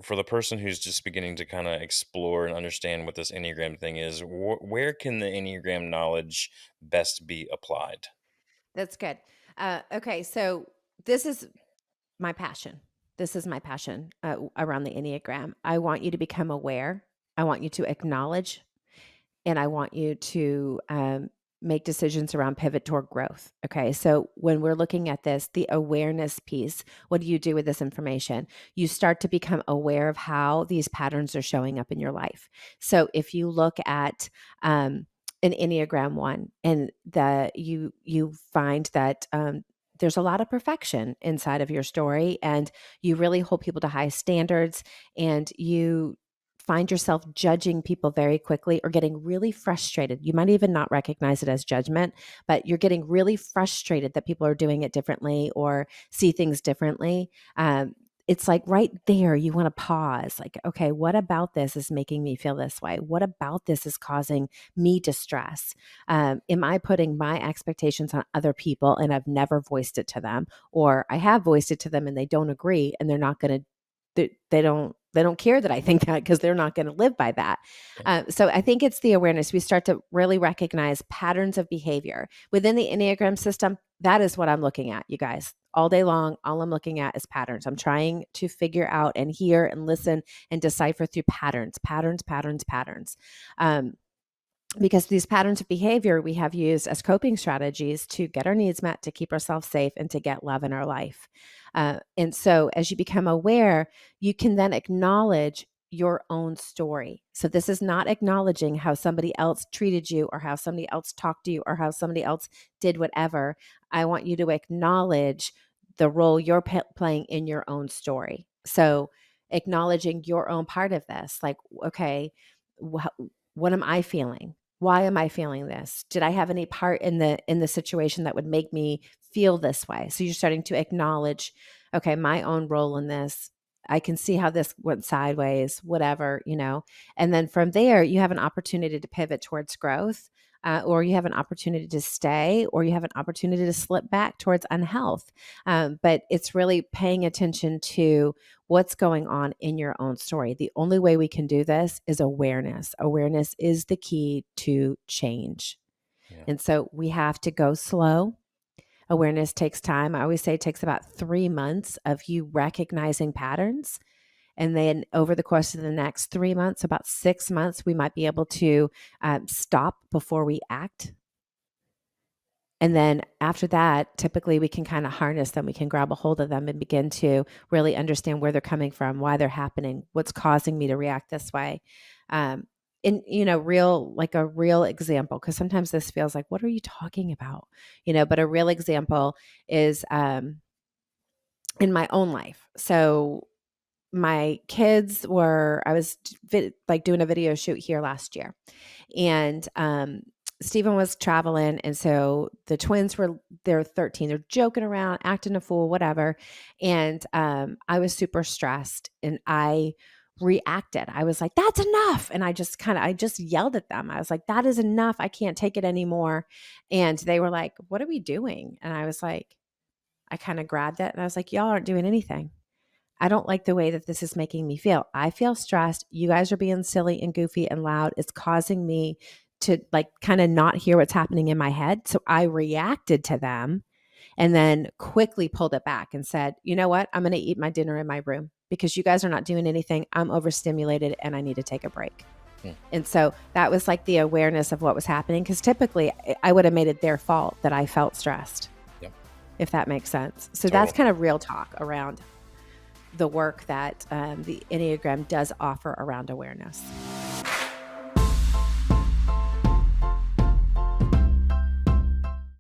for the person who's just beginning to kind of explore and understand what this Enneagram thing is, where can the Enneagram knowledge best be applied? That's good. Okay, so this is my passion. This is my passion around the Enneagram. I want you to become aware. I want you to acknowledge, and I want you to make decisions around pivot toward growth. Okay, so when we're looking at this, the awareness piece, what do you do with this information? You start to become aware of how these patterns are showing up in your life. So if you look at an Enneagram one, and you find that there's a lot of perfection inside of your story, and you really hold people to high standards, and you find yourself judging people very quickly or getting really frustrated. You might even not recognize it as judgment, but you're getting really frustrated that people are doing it differently or see things differently. It's like right there, you want to pause. Like, okay, what about this is making me feel this way? What about this is causing me distress? Am I putting my expectations on other people and I've never voiced it to them, or I have voiced it to them and they don't agree and they're not going to they don't care that I think that because they're not gonna live by that. Yeah. So I think it's the awareness. We start to really recognize patterns of behavior. Within the Enneagram system, that is what I'm looking at, you guys. All day long, all I'm looking at is patterns. I'm trying to figure out and hear and listen and decipher through patterns, patterns, patterns, patterns. Um, because these patterns of behavior we have used as coping strategies to get our needs met, to keep ourselves safe, and to get love in our life. And so, as you become aware, you can then acknowledge your own story. So, this is not acknowledging how somebody else treated you, or how somebody else talked to you, or how somebody else did whatever. I want you to acknowledge the role you're playing in your own story. So, acknowledging your own part of this, like, okay, what am I feeling? Why am I feeling this? Did I have any part in the situation that would make me feel this way? So you're starting to acknowledge, okay, my own role in this. I can see how this went sideways, whatever, you know. And then from there, you have an opportunity to pivot towards growth, or you have an opportunity to stay, or you have an opportunity to slip back towards unhealth. But it's really paying attention to what's going on in your own story. The only way we can do this is awareness. Awareness is the key to change. Yeah. And so we have to go slow. Awareness takes time. I always say it takes about 3 months of you recognizing patterns. And then over the course of the next 3 months, about 6 months, we might be able to stop before we act. And then after that, typically we can kind of harness them. We can grab a hold of them and begin to really understand where they're coming from, why they're happening, what's causing me to react this way. Um, and like a real example, because sometimes this feels like, what are you talking about? But a real example is in my own life. So my kids were, I was like doing a video shoot here last year, and Stephen was traveling, and so the twins they're 13. They're joking around, acting a fool, whatever. And I was super stressed, and I reacted. I was like, "That's enough!" And I just yelled at them. I was like, "That is enough. I can't take it anymore." And they were like, "What are we doing?" And I was like, I kind of grabbed it, and I was like, "Y'all aren't doing anything. I don't like the way that this is making me feel. I feel stressed. You guys are being silly and goofy and loud. It's causing me to like kind of not hear what's happening in my head." So I reacted to them and then quickly pulled it back and said, "You know what? I'm going to eat my dinner in my room because you guys are not doing anything. I'm overstimulated and I need to take a break." Hmm. And so that was like the awareness of what was happening, because typically I would have made it their fault that I felt stressed, Yep. if that makes sense. So that's Totally. kind of real talk around the work that the Enneagram does offer around awareness.